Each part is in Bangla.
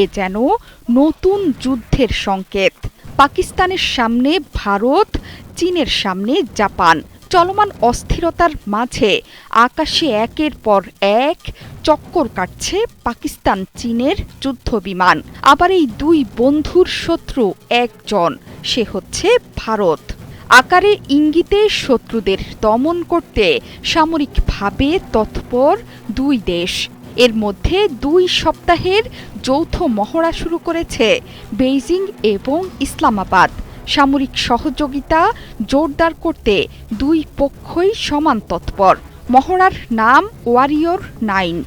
এ যেন নতুন যুদ্ধের সংকেত। পাকিস্তানের সামনে ভারত, চীনের সামনে জাপান। চলমান অস্থিরতার মাঝে আকাশে একের পর এক চক্কর কাটছে পাকিস্তান চীনের যুদ্ধবিমান। আবার এই দুই বন্ধুর শত্রু একজন, সে হচ্ছে ভারত। আকারে ইঙ্গিতে শত্রুদের দমন করতে সামরিকভাবে তৎপর দুই দেশ। এর মধ্যে 2 সপ্তাহের যৌথ মহড়া শুরু করেছে বেইজিং এবং ইসলামাবাদ। সামরিক সহযোগিতা জোরদার করতে দুই পক্ষই সমান তৎপর। মহড়ার নাম ওয়ারিয়র 9।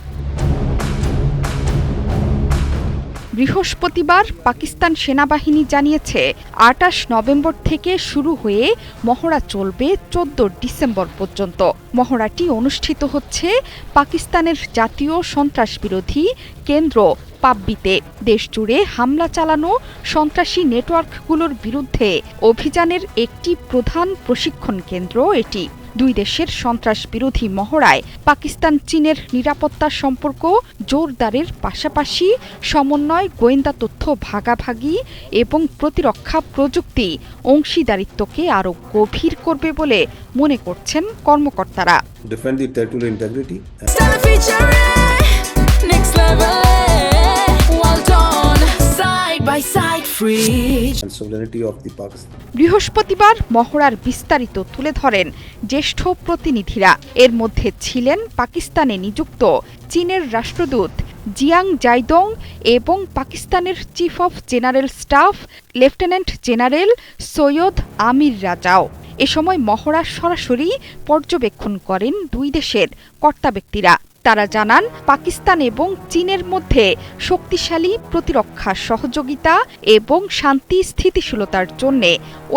বৃহস্পতিবার পাকিস্তান সেনাবাহিনী জানিয়েছে 28 নভেম্বর থেকে শুরু হয়ে মহড়া চলবে 14 ডিসেম্বর পর্যন্ত। মহড়াটি অনুষ্ঠিত হচ্ছে পাকিস্তানের জাতীয় সন্ত্রাসবিরোধী কেন্দ্র পাব্বিতে। দেশজুড়ে হামলা চালানো সন্ত্রাসী নেটওয়ার্কগুলোর বিরুদ্ধে অভিযানের একটি প্রধান প্রশিক্ষণ কেন্দ্র এটি। দুই দেশের সন্ত্রাস বিরোধী মহড়ায় পাকিস্তান চীনের নিরাপত্তা সম্পর্ক জোরদারের পাশাপাশি সমন্বয়, গোয়েন্দা তথ্য ভাগাভাগি এবং প্রতিরক্ষা প্রযুক্তি অংশীদারিত্বকে আরও গভীর করবে বলে মনে করছেন কর্মকর্তারা। বৃহস্পতিবার মহড়ার বিস্তারিত তুলে ধরেন জ্যেষ্ঠ প্রতিনিধিরা। এর মধ্যে ছিলেন পাকিস্তানে নিযুক্ত চীনের রাষ্ট্রদূত জিয়াং জাইদং এবং পাকিস্তানের chief of general staff lieutenant general Syed Amir রাজাও। এ সময় মহড়া সরাসরি পর্যবেক্ষণ করেন দুই দেশের কর্তা ব্যক্তিরা। তারা জানান, পাকিস্তান এবং চীনের মধ্যে শক্তিশালী প্রতিরক্ষা সহযোগিতা এবং শান্তি স্থিতিশীলতার জন্য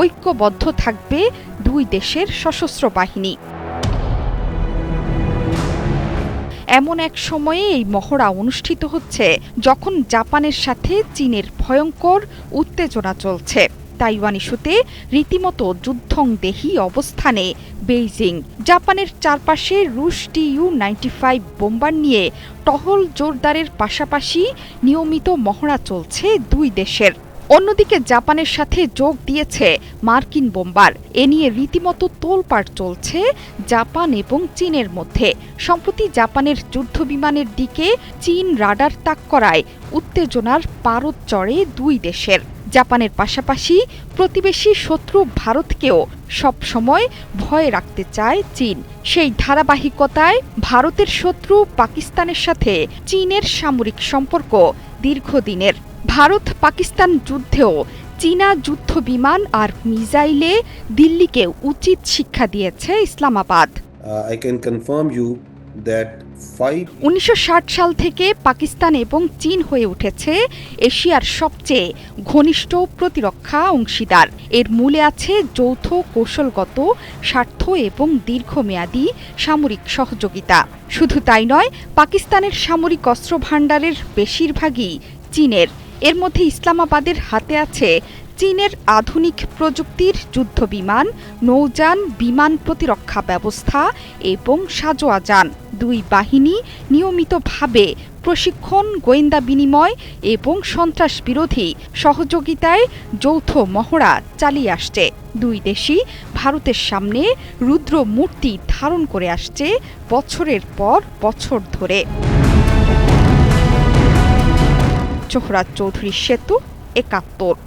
ঐক্যবদ্ধ থাকবে দুই দেশের সশস্ত্র বাহিনী। এমন এক সময়ে এই মহড়া অনুষ্ঠিত হচ্ছে যখন জাপানের সাথে চীনের ভয়ঙ্কর উত্তেজনা চলছে। তাইওয়ান ইস্যুতে রীতিমতো যুদ্ধংদেহী অবস্থানে বেইজিং। জাপানের চারপাশে রুশ Tu-95 বোম্বার নিয়ে টহল জোরদারের পাশাপাশি নিয়মিত মহড়া চলছে দুই দেশের। অন্যদিকে জাপানের সাথে যোগ দিয়েছে মার্কিন বোম্বার। এ নিয়ে রীতিমতো তোলপাড় চলছে জাপান এবং চীনের মধ্যে। সম্প্রতি জাপানের যুদ্ধবিমানের দিকে চীন রাডার তাক করায় উত্তেজনার পারদ চড়ে দুই দেশের। জাপানের পাশাপাশি প্রতিবেশী শত্রু ভারতকেও সবসময় ভয়ে রাখতে চায় চীন। সেই ধারাবাহিকতায় ভারতের শত্রু পাকিস্তানের সাথে চীনের সামরিক সম্পর্ক দীর্ঘদিনের। ভারত পাকিস্তান যুদ্ধেও চীনা যুদ্ধবিমান আর মিসাইলে দিল্লিকে উচিত শিক্ষা দিয়েছে ইসলামাবাদ। 1960 সাল থেকে পাকিস্তান এবং চীন হয়ে উঠেছে এশিয়ার সবচেয়ে ঘনিষ্ঠ প্রতিরক্ষা অংশীদার। এর মূলে আছে যৌথ কৌশলগত স্বার্থ এবং দীর্ঘমেয়াদী সামরিক সহযোগিতা। শুধু তাই নয়, পাকিস্তানের সামরিক অস্ত্র ভাণ্ডারের বেশিরভাগই চীনের। এর মধ্যে ইসলামাবাদের হাতে আছে চীনের আধুনিক প্রযুক্তির যুদ্ধবিমান, নৌযান, বিমান প্রতিরক্ষা ব্যবস্থা এবং সাঁজোয়া যান। দুই বাহিনী নিয়মিতভাবে প্রশিক্ষণ, গোয়েন্দা বিনিময় এবং সন্ত্রাস বিরোধী সহযোগিতায় যৌথ মহড়া চালিয়ে আসছে। দুই দেশই ভারতের সামনে রুদ্র মূর্তি ধারণ করে আসছে বছরের পর বছর ধরে। জোহরা চৌধুরী সেতু, ৭১।